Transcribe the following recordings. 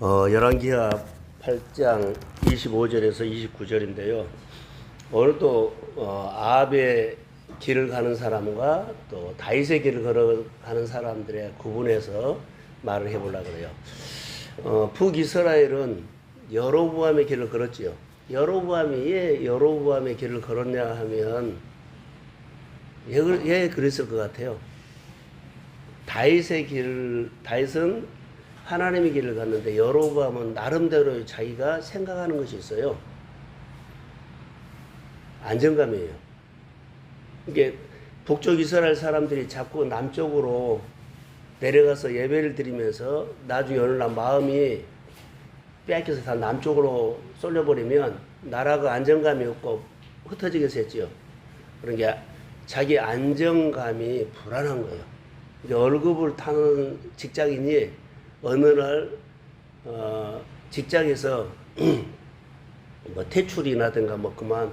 열왕기하 8장 25절에서 29절인데요. 오늘도 아합의 길을 가는 사람과 또 다윗의 길을 걸어가는 사람들의 구분해서 말을 해보려고 그래요. 북이스라엘은 여로보암의 길을 걸었지요. 여로보암이 왜 여로보암의 길을 걸었냐 하면 예 그랬을 것 같아요. 다윗은 하나님의 길을 갔는데 여로보암은 나름대로 자기가 생각하는 것이 있어요. 안정감이에요. 이게 북쪽 이스라엘 사람들이 자꾸 남쪽으로 내려가서 예배를 드리면서 나중에 어느 날 마음이 빼앗겨서 다 남쪽으로 쏠려버리면 나라가 안정감이 없고 흩어지게 됐죠. 그러니까 자기 안정감이 불안한 거예요. 이제 월급을 타는 직장인이 어느 날 직장에서 뭐 퇴출이나든가 뭐 그만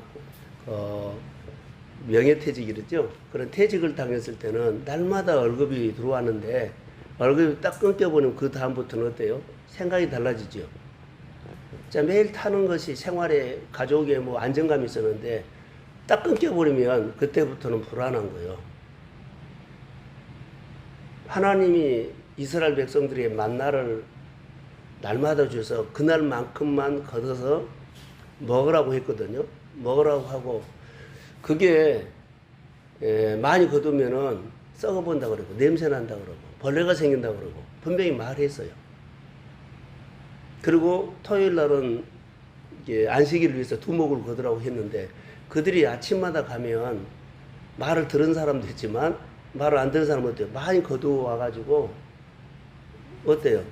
명예퇴직이랬죠. 그런 퇴직을 당했을 때는 날마다 월급이 들어왔는데 월급이 딱 끊겨버리면 그 다음부터는 어때요? 생각이 달라지죠. 자, 매일 타는 것이 생활에 가족에 뭐 안정감이 있었는데 딱 끊겨버리면 그때부터는 불안한 거예요. 하나님이 이스라엘 백성들의 만나를 날마다 주셔서 그날만큼만 걷어서 먹으라고 했거든요. 먹으라고 하고 그게 많이 거두면은 썩어본다 그러고 냄새 난다 그러고 벌레가 생긴다 그러고 분명히 말했어요. 그리고 토요일 날은 이제 안식일을 위해서 두목을 거두라고 했는데 그들이 아침마다 가면 말을 들은 사람도 있지만 말을 안 들은 사람은 어때요? 많이 거두어와가지고 어때요?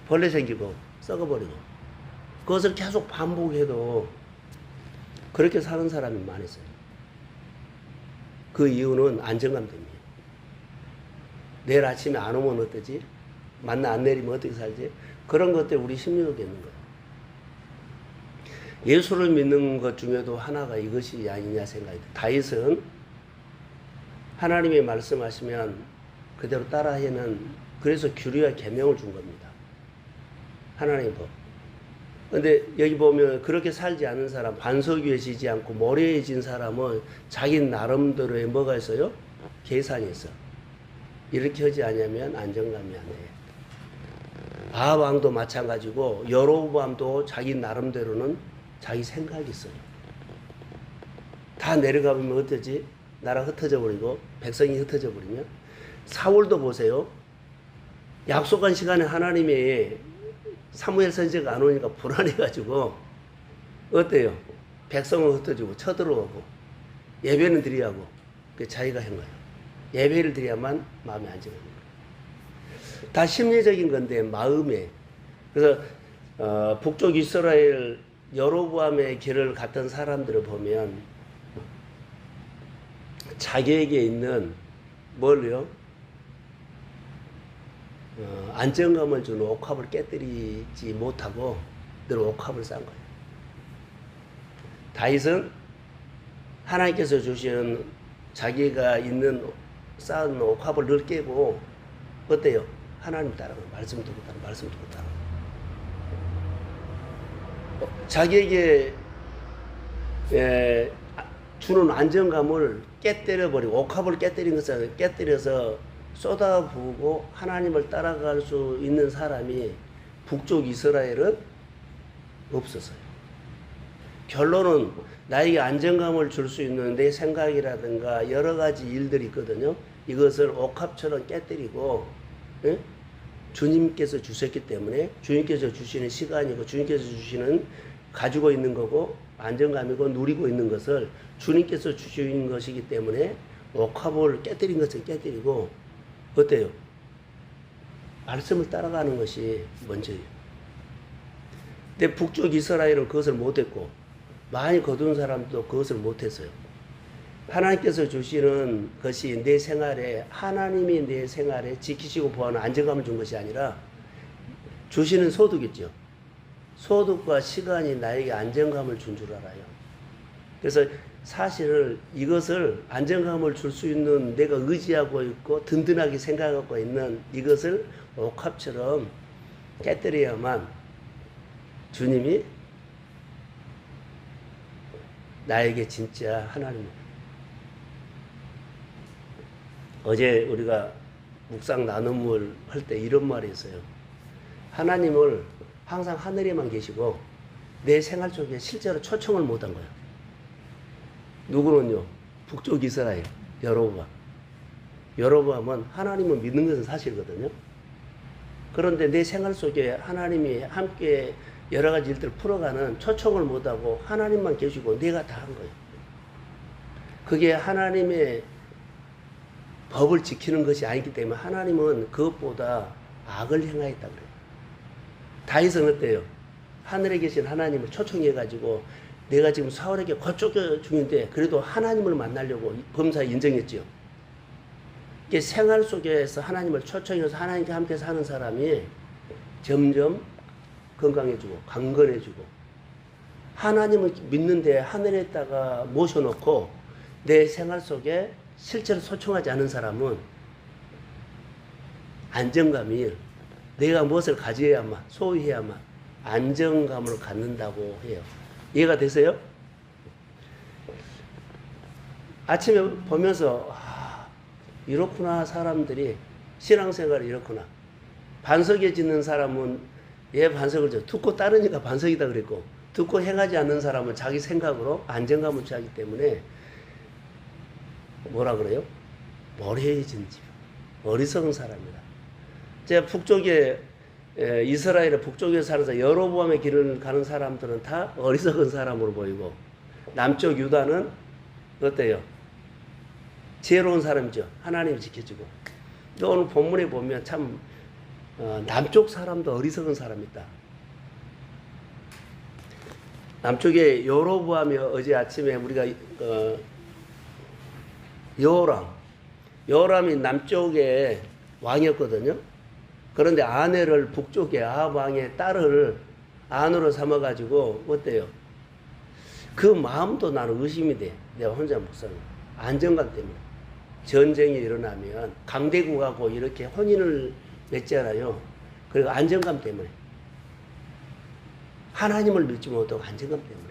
벌레 생기고 썩어버리고 그것을 계속 반복해도 그렇게 사는 사람이 많았어요. 그 이유는 안정감 때문이에요. 내일 아침에 안 오면 어떠지? 만나 안 내리면 어떻게 살지? 그런 것 때문에 우리 심리적이 있는 거예요. 예수를 믿는 것 중에도 하나가 이것이 아니냐 생각이 돼요. 다윗은 하나님의 말씀하시면 그대로 따라하는 그래서 규례와 계명을 준 겁니다. 하나님 법. 근데 여기 보면 그렇게 살지 않는 사람, 반석 위에 지지 않고 모래 위에 진 사람은 자기 나름대로의 뭐가 있어요? 계산이 있어. 이렇게 하지 않으면 안정감이 안 돼요. 아합 왕도 마찬가지고 여로보암도 자기 나름대로는 자기 생각이 있어요. 다 내려가 보면 어떠지? 나라 흩어져 버리고 백성이 흩어져 버리면 사울도 보세요. 약속한 시간에 하나님이 사무엘 선지자가 안 오니까 불안해가지고 어때요? 백성은 흩어지고 쳐들어오고 예배는 드려야 하고 그 자기가 한 거예요. 예배를 드려야만 마음이 안정합니다. 다 심리적인 건데 마음에 그래서 북쪽 이스라엘 여로보암의 길을 갔던 사람들을 보면 자기에게 있는 뭘요? 안정감을 주는 옥합을 깨뜨리지 못하고 늘 옥합을 쌓은 거예요. 다윗은 하나님께서 주신 자기가 있는 쌓은 옥합을 늘 깨고 어때요? 하나님 따라가고 말씀 듣고 따라가고 말씀 듣고 따라가고 자기에게 주는 안정감을 깨뜨려버리고 옥합을 깨뜨린 것을 깨뜨려서 쏟아부고 하나님을 따라갈 수 있는 사람이 북쪽 이스라엘은 없었어요. 결론은 나에게 안정감을 줄 수 있는 내 생각이라든가 여러 가지 일들이 있거든요. 이것을 옥합처럼 깨뜨리고 주님께서 주셨기 때문에 주님께서 주시는 시간이고 주님께서 주시는 가지고 있는 거고 안정감이고 누리고 있는 것을 주님께서 주시는 것이기 때문에 옥합을 깨뜨린 것을 깨뜨리고 어때요? 말씀을 따라가는 것이 먼저예요. 근데 북쪽 이스라엘은 그것을 못했고 많이 거둔 사람도 그것을 못했어요. 하나님께서 주시는 것이 내 생활에 하나님이 내 생활에 지키시고 보호하는 안정감을 준 것이 아니라 주시는 소득이죠. 소득과 시간이 나에게 안정감을 준 줄 알아요. 그래서 사실은 이것을 안정감을 줄 수 있는 내가 의지하고 있고 든든하게 생각하고 있는 이것을 옥합처럼 깨뜨려야만 주님이 나에게 진짜 하나님. 어제 우리가 묵상 나눔을 할 때 이런 말이 있어요. 하나님을 항상 하늘에만 계시고 내 생활 속에 실제로 초청을 못한 거예요. 누구는요? 북쪽 이스라엘 여로보암. 여로보암은 하나님을 믿는 것은 사실이거든요. 그런데 내 생활 속에 하나님이 함께 여러 가지 일들을 풀어가는 초청을 못하고 하나님만 계시고 내가 다 한 거예요. 그게 하나님의 법을 지키는 것이 아니기 때문에 하나님은 그것보다 악을 행하였다 그래요. 다윗은 어때요? 하늘에 계신 하나님을 초청해가지고 내가 지금 사울에게 거쫓겨 중인데 그래도 하나님을 만나려고 범사에 인정했지요. 이게 생활 속에서 하나님을 초청해서 하나님과 함께 사는 사람이 점점 건강해지고 강건해지고 하나님을 믿는데 하늘에다가 모셔놓고 내 생활 속에 실제로 소청하지 않은 사람은 안정감이 내가 무엇을 가져야만 소유해야만 안정감을 갖는다고 해요. 이해가 되세요? 아침에 보면서 이렇구나. 사람들이 신앙생활이 이렇구나. 반석에 짓는 사람은 얘 반석을 듣고 따르니까 반석이다 그랬고 듣고 행하지 않는 사람은 자기 생각으로 안정감을 취하기 때문에 뭐라 그래요? 모래해진 집. 어리석은 사람이다. 제가 북쪽에 이스라엘의 북쪽에 살아서 여로보암의 길을 가는 사람들은 다 어리석은 사람으로 보이고 남쪽 유다는 어때요? 지혜로운 사람이죠. 하나님이 지켜주고. 또 오늘 본문에 보면 참 남쪽 사람도 어리석은 사람이 있다. 남쪽에 여로보암이 어제 아침에 우리가 여호람이 남쪽에 왕이었거든요. 그런데 아내를 북쪽에 아합 왕의 딸을 아내로 삼아가지고 어때요? 그 마음도 나는 의심이 돼. 내가 혼자 목사님. 안정감 때문에. 전쟁이 일어나면 강대국하고 이렇게 혼인을 맺잖아요. 그리고 안정감 때문에. 하나님을 믿지 못하고 안정감 때문에.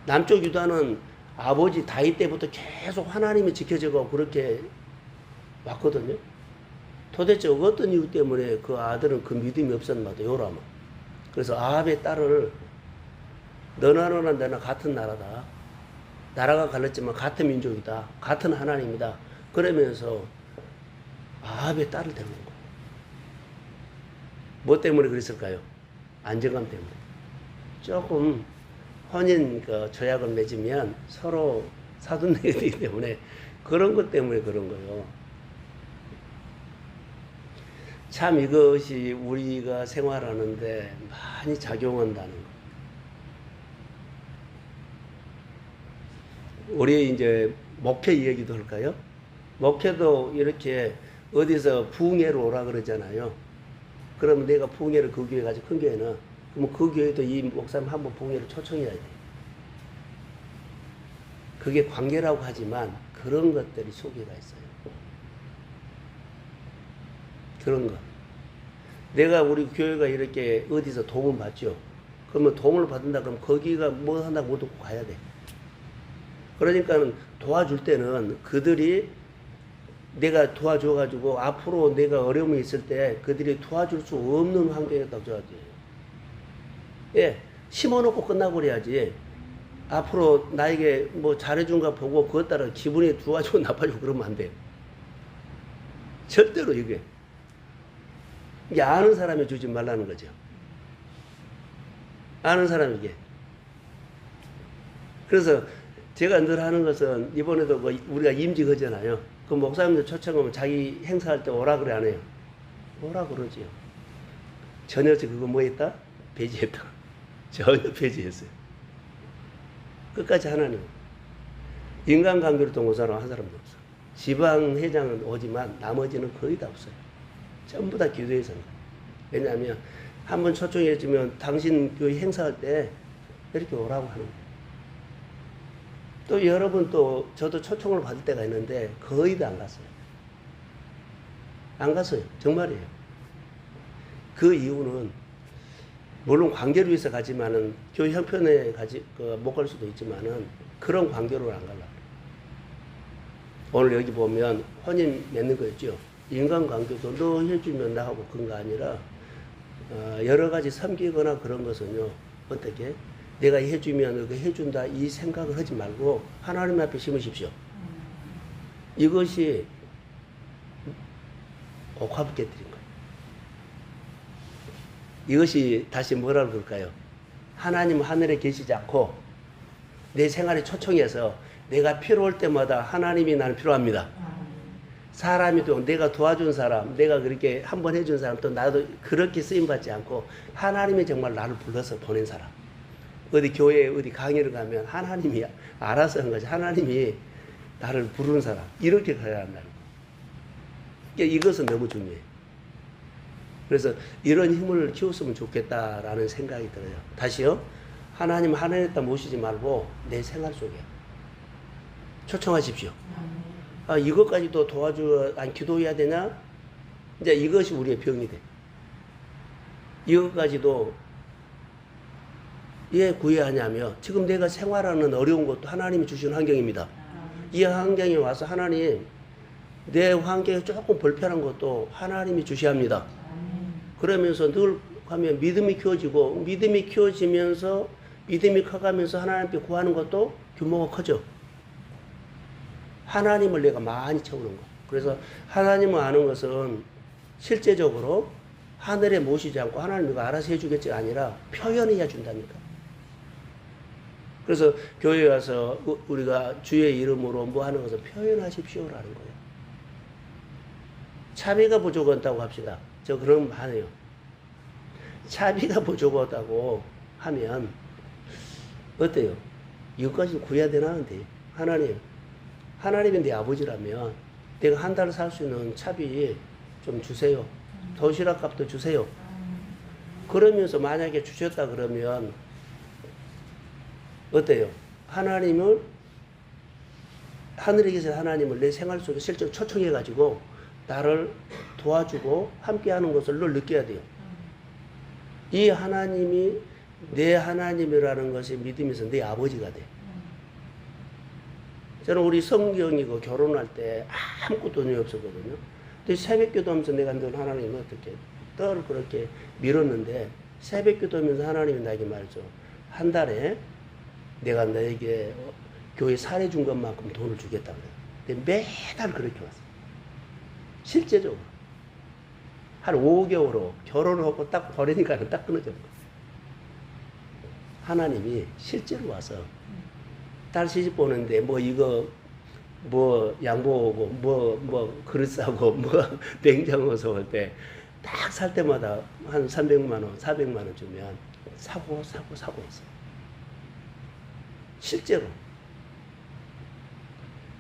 남쪽 유다는 아버지 다윗 때부터 계속 하나님이 지켜져가고 그렇게 왔거든요. 도대체 어떤 이유 때문에 그 아들은 그 믿음이 없었나 봐도 요람은. 그래서 아합의 딸을 너나 나나 같은 나라다. 나라가 갈랐지만 같은 민족이다. 같은 하나님이다. 그러면서 아합의 딸을 데려온 거예요. 뭐 때문에 그랬을까요? 안정감 때문에. 조금 혼인 조약을 맺으면 서로 사돈내게 되기 때문에 그런 것 때문에 그런 거예요. 참 이것이 우리가 생활하는데 많이 작용한다는 거. 우리 이제 목회 이야기도 할까요? 목회도 이렇게 어디서 부흥회로 오라 그러잖아요. 그러면 내가 부흥회를 그 교회 가지고 큰 교회는 그러면 그 교회도 이 목사님 한번 부흥회를 초청해야 돼. 그게 관계라고 하지만 그런 것들이 속에가 있어요. 그런 거. 내가 우리 교회가 이렇게 어디서 도움을 받죠. 그러면 도움을 받는다 그러면 거기가 뭐 한다고 못 듣고 가야 돼. 그러니까 도와줄 때는 그들이 내가 도와줘가지고 앞으로 내가 어려움이 있을 때 그들이 도와줄 수 없는 환경에 딱 줘야지. 예, 심어놓고 끝나고 그래야지. 앞으로 나에게 뭐 잘해준가 보고 그것 따라 기분이 좋아지고 나빠지고 그러면 안 돼. 절대로 이게 아는 사람이 주지 말라는 거죠. 아는 사람에게. 그래서 제가 늘 하는 것은 이번에도 뭐 우리가 임직하잖아요. 그 목사님들 초청하면 자기 행사할 때 오라 그래 안 해요? 오라 그러지요. 전혀 그거 뭐 했다? 배제했다. 전혀 배제했어요. 끝까지 하나님. 인간관계로 또 온 사람 한 사람도 없어. 지방회장은 오지만 나머지는 거의 다 없어요. 전부 다 기도회사입니다. 왜냐하면 한번 초청해주면 당신 교회 행사할 때 이렇게 오라고 하는 거예요. 또 여러분 또 저도 초청을 받을 때가 있는데 거의 다 안 갔어요. 안 갔어요. 정말이에요. 그 이유는 물론 관계를 위해서 가지만은 교회 형편에 못 갈 수도 있지만은 그런 관계로 안 갈라. 오늘 여기 보면 혼인 맺는 거 있죠. 인간관계도 너 해주면 나하고 그런 거 아니라 여러 가지 섬기거나 그런 것은요. 어떻게 내가 해주면 그 해준다 이 생각을 하지 말고 하나님 앞에 심으십시오. 이것이 옥합을 깨뜨린 거예요. 이것이 다시 뭐라고 그럴까요? 하나님 하늘에 계시지 않고 내 생활에 초청해서 내가 필요할 때마다 하나님이 나는 필요합니다. 사람이 또 내가 도와준 사람, 내가 그렇게 한번 해준 사람, 또 나도 그렇게 쓰임받지 않고 하나님이 정말 나를 불러서 보낸 사람. 어디 교회에 어디 강의를 가면 하나님이 알아서 한 거지. 하나님이 나를 부르는 사람. 이렇게 가야 한다는 거. 그러니까 이것은 너무 중요해요. 그래서 이런 힘을 키웠으면 좋겠다라는 생각이 들어요. 다시요. 하나님 하늘에다 모시지 말고 내 생활 속에 초청하십시오. 이것까지도 기도해야 되냐? 이제 이것이 우리의 병이 돼. 이것까지도 왜 구해야 하냐면 지금 내가 생활하는 어려운 것도 하나님이 주신 환경입니다. 이 환경에 와서 하나님 내 환경이 조금 불편한 것도 하나님이 주셔야 합니다. 그러면서 늘 가면 믿음이 키워지고 믿음이 키워지면서 믿음이 커가면서 하나님께 구하는 것도 규모가 커져. 하나님을 내가 많이 채우는 거. 그래서 하나님을 아는 것은 실제적으로 하늘에 모시지 않고 하나님 이거 알아서 해주겠지 아니라 표현해야 준다니까. 그래서 교회에 와서 우리가 주의 이름으로 뭐 하는 것을 표현하십시오라는 거예요. 차비가 부족하다고 합시다. 저 그럼 하네요. 차비가 부족하다고 하면 어때요? 이것까지 구해야 되나 하는데 하나님이 내 아버지라면 내가 한 달 살 수 있는 차비 좀 주세요. 도시락 값도 주세요. 그러면서 만약에 주셨다 그러면 어때요? 하나님을 하늘에 계신 하나님을 내 생활 속에 실제로 초청해 가지고 나를 도와주고 함께하는 것을 늘 느껴야 돼요. 이 하나님이 내 하나님이라는 것이 믿음에서 내 아버지가 돼. 저는 우리 성경이고 결혼할 때 아무것도 돈이 없었거든요. 근데 새벽기도 하면서 내가 늘 하나님 어떻게 늘 그렇게 밀었는데 새벽기도 하면서 하나님이 나에게 말했죠. 한 달에 내가 너에게 교회 사례 준 것만큼 돈을 주겠다 그래요. 근데 매달 그렇게 왔어요. 실제적으로. 한 5개월로 결혼을 하고 딱 버리니까는 딱 끊어져 버려요. 하나님이 실제로 와서 딸 시집 보는데 이거 양보 오고 뭐 그릇 사고 냉장고 사올 때 딱 살 때마다 한 300만 원, 400만 원 주면 사고 있어요. 실제로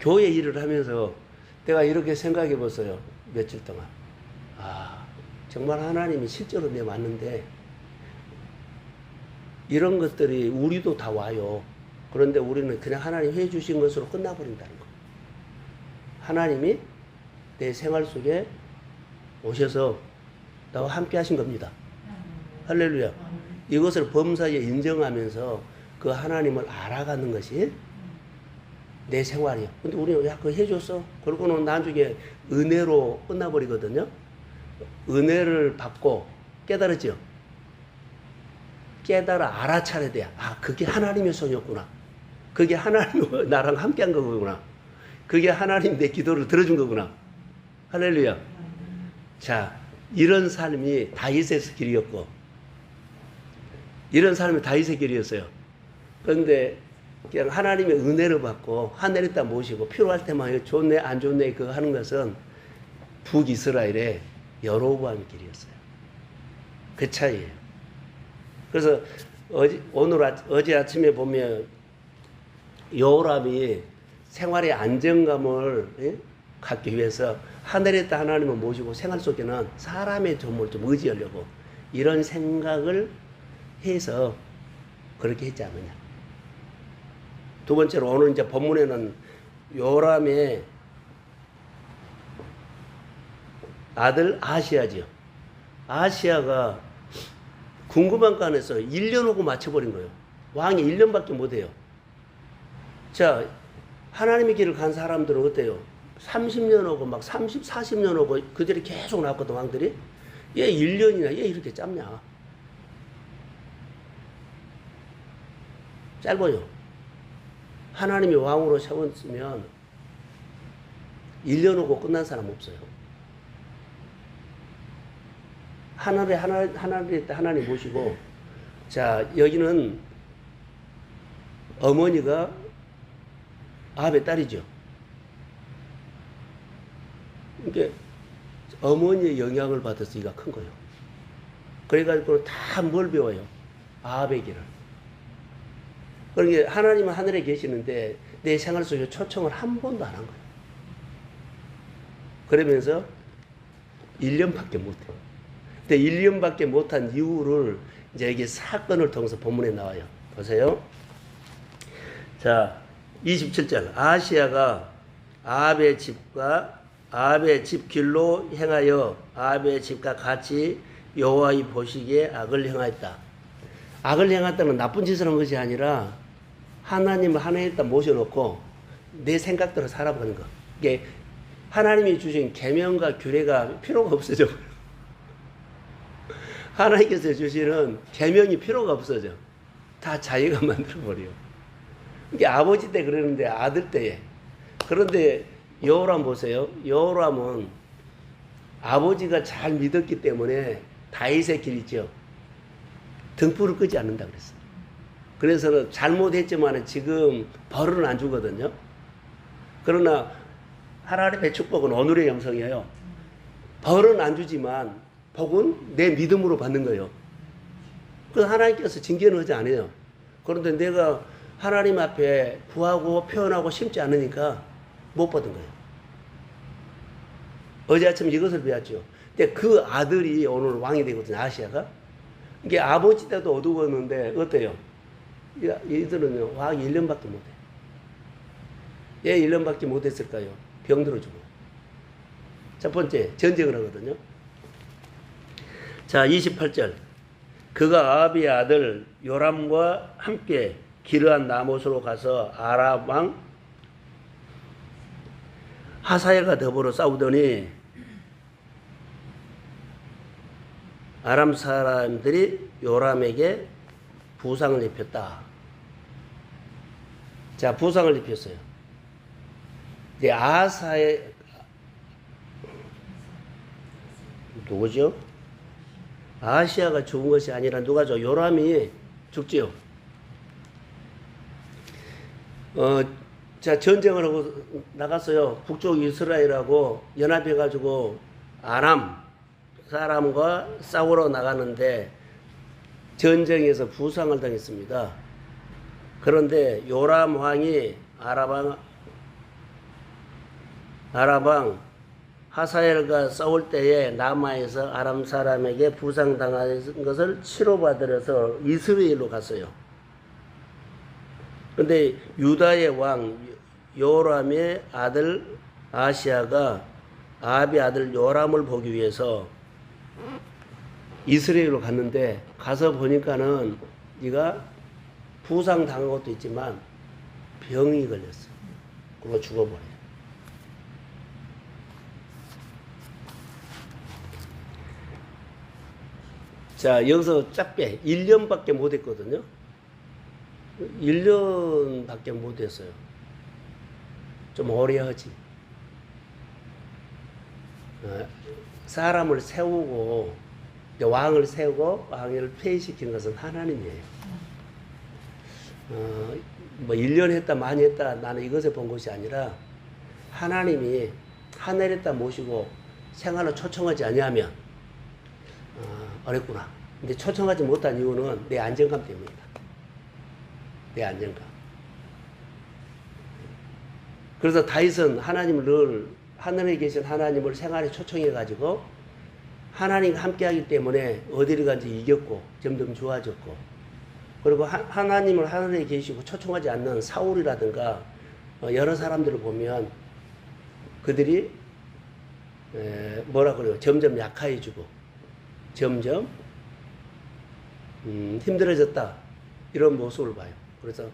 교회 일을 하면서 내가 이렇게 생각해 봤어요. 며칠 동안. 정말 하나님이 실제로 내 맞는데 이런 것들이 우리도 다 와요. 그런데 우리는 그냥 하나님 해주신 것으로 끝나버린다는 거. 하나님이 내 생활 속에 오셔서 나와 함께 하신 겁니다. 할렐루야. 이것을 범사에 인정하면서 그 하나님을 알아가는 것이 내 생활이야. 근데 우리는 야, 그거 해줬어? 그러고는 나중에 은혜로 끝나버리거든요. 은혜를 받고 깨달았죠. 깨달아 알아차려야 돼. 그게 하나님의 손이었구나. 그게 하나님 나랑 함께 한 거구나. 그게 하나님 내 기도를 들어준 거구나. 할렐루야. 자, 이런 삶이 다윗의 길이었고, 이런 삶이 다윗의 길이었어요. 그런데 그냥 하나님의 은혜를 받고 하늘에다 모시고 필요할 때만 좋네 안 좋네 그거 하는 것은 북이스라엘의 여로보암의 길이었어요. 그 차이예요. 그래서 어제 아침에 보면 여호람이 생활의 안정감을 갖기 위해서 하늘에다 하나님을 모시고 생활 속에는 사람의 도움을 좀 의지하려고 이런 생각을 해서 그렇게 했지 않느냐. 두 번째로 오늘 이제 본문에는 요람의 아들 아하시야지요. 아시아가 궁금한 거 안에서 1년 오고 맞춰버린 거예요. 왕이 1년밖에 못해요. 자, 하나님의 길을 간 사람들은 어때요? 30년 오고 막 30, 40년 오고 그들이 계속 나왔거든, 왕들이. 얘 1년이나 얘 이렇게 짧냐? 짧아요. 하나님이 왕으로 세웠으면 1년 오고 끝난 사람 없어요. 하나님 모시고, 자, 여기는 어머니가 아합의 딸이죠. 그러니까 어머니의 영향을 받아서 이가 큰 거예요. 그래가지고 다 뭘 배워요? 아합의 길을. 그러니까 하나님은 하늘에 계시는데 내 생활 속에 초청을 한 번도 안 한 거예요. 그러면서 1년밖에 못해요. 근데 1년밖에 못한 이유를 이제 여기 사건을 통해서 본문에 나와요. 보세요. 자, 27절. 아시아가 아합의 집과 아합의 집 길로 행하여 아합의 집과 같이 여호와의 보시기에 악을 행하였다. 악을 행했다는 나쁜 짓을 한 것이 아니라 하나님을 하나님에다 모셔놓고 내 생각대로 살아보는 거. 이게 하나님이 주신 계명과 규례가 필요가 없어져. 하나님께서 주시는 계명이 필요가 없어져. 다 자기가 만들어버려요. 이게 아버지 때 그러는데 아들 때에. 그런데 여호람 보세요. 여호람은 아버지가 잘 믿었기 때문에 다윗의 길 있죠. 등불을 끄지 않는다 그랬어요. 그래서 잘못했지만 지금 벌은 안 주거든요. 그러나 하나님의 축복은 오늘의 영성이에요. 벌은 안 주지만 복은 내 믿음으로 받는 거예요. 그래서 하나님께서 징계는 하지 않아요. 그런데 내가 하나님 앞에 구하고 표현하고 심지 않으니까 못 받은 거예요. 어제 아침 이것을 배웠죠. 근데 그 아들이 오늘 왕이 되거든요. 아시아가. 이게 아버지 때도 어두웠는데 어때요? 얘들은요, 왕 1년밖에 못해. 왜 1년밖에 못했을까요? 병들어 죽어. 첫 번째, 전쟁을 하거든요. 자, 28절. 그가 아합의 아들 요람과 함께 기르한 나못으로 가서 아람 왕 하사엘과 더불어 싸우더니 아람 사람들이 요람에게 부상을 입혔다. 자, 부상을 입혔어요. 이제 아사의 누구죠? 아시아가 죽은 것이 아니라 누가죠? 요람이 죽지요. 자, 전쟁을 하고 나갔어요. 북쪽 이스라엘하고 연합해가지고 아람 사람과 싸우러 나가는데 전쟁에서 부상을 당했습니다. 그런데 요람 왕이 아람 왕 하사엘과 싸울 때에 남아에서 아람 사람에게 부상당한 것을 치료받으려서 이스라엘로 갔어요. 그런데 유다의 왕 요람의 아들 아시아가 아합의 아들 요람을 보기 위해서 이스라엘로 갔는데 가서 보니까는 네가 부상당한 것도 있지만 병이 걸렸어. 그리고 죽어버려요. 자, 여기서 짧게 1년밖에 못 했거든요. 1년밖에 못 했어요. 좀 오래 하지. 사람을 세우고 왕을 세우고 왕을 폐위시킨 것은 하나님이에요. 뭐 1년 했다 많이 했다 나는 이것에 본 것이 아니라 하나님이 하늘에다 모시고 생활을 초청하지 아니하면 어렵구나. 근데 초청하지 못한 이유는 내 안정감 때문이다. 내 안정감. 그래서 다윗은 하나님을 늘 하늘에 계신 하나님을 생활에 초청해 가지고 하나님과 함께 하기 때문에 어디를 간지 이겼고 점점 좋아졌고, 그리고 하나님을 하늘에 계시고 초청하지 않는 사울이라든가 여러 사람들을 보면 그들이 뭐라 그래요? 점점 약해지고 점점 힘들어졌다. 이런 모습을 봐요. 그래서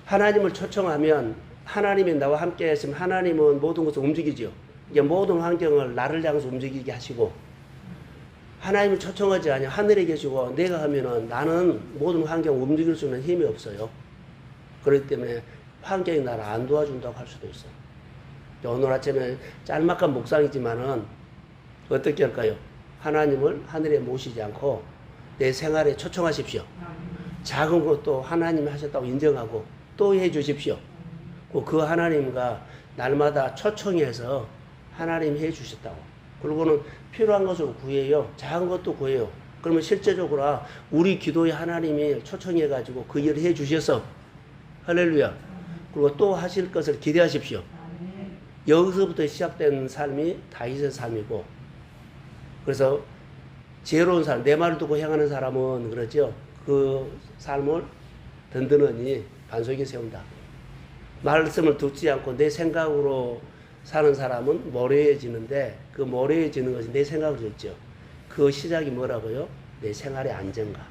하나님을 초청하면 하나님이 나와 함께 하시면 하나님은 모든 것을 움직이죠. 이게 모든 환경을 나를 향해서 움직이게 하시고, 하나님을 초청하지 않으면 하늘에 계시고 내가 하면은 나는 모든 환경을 움직일 수 있는 힘이 없어요. 그렇기 때문에 환경이 나를 안 도와준다고 할 수도 있어요. 오늘 아침에 짤막한 묵상이지만은 어떻게 할까요? 하나님을 하늘에 모시지 않고 내 생활에 초청하십시오. 작은 것도 하나님이 하셨다고 인정하고 또 해 주십시오. 그 하나님과 날마다 초청해서 하나님이 해 주셨다고. 그리고는 필요한 것을 구해요. 작은 것도 구해요. 그러면 실제적으로 우리 기도에 하나님이 초청해가지고 그 일을 해 주셔서 할렐루야. 그리고 또 하실 것을 기대하십시오. 여기서부터 시작된 삶이 다윗의 삶이고, 그래서 지혜로운 사람, 내 말을 듣고 행하는 사람은 그러죠. 그 삶을 든든히 반석에 세운다. 말씀을 듣지 않고 내 생각으로 사는 사람은 모래해지는데, 그 모래해지는 것이 내 생각으로 있죠. 그 시작이 뭐라고요? 내 생활의 안정감.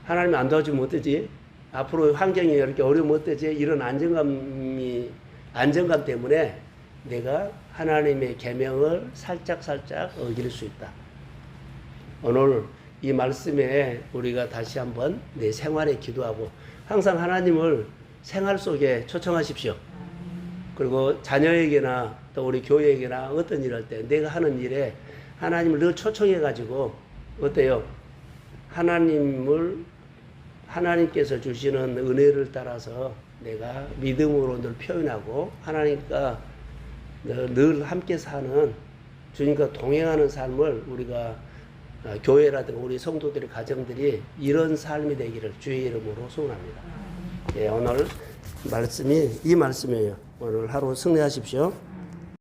하나님이 안 도와주면 어떠지? 앞으로 환경이 이렇게 어려우면 어떠지? 이런 안정감 때문에 내가 하나님의 계명을 살짝 어길 수 있다. 오늘 이 말씀에 우리가 다시 한번 내 생활에 기도하고, 항상 하나님을 생활 속에 초청하십시오. 그리고 자녀에게나 또 우리 교회에게나 어떤 일을 할 때 내가 하는 일에 하나님을 늘 초청해가지고 어때요? 하나님께서 주시는 은혜를 따라서 내가 믿음으로 늘 표현하고 하나님과 늘 함께 사는, 주님과 동행하는 삶을 우리가 교회라든가 우리 성도들의 가정들이 이런 삶이 되기를 주의 이름으로 소원합니다. 예, 오늘 말씀이 이 말씀이에요. 오늘 하루 승리하십시오.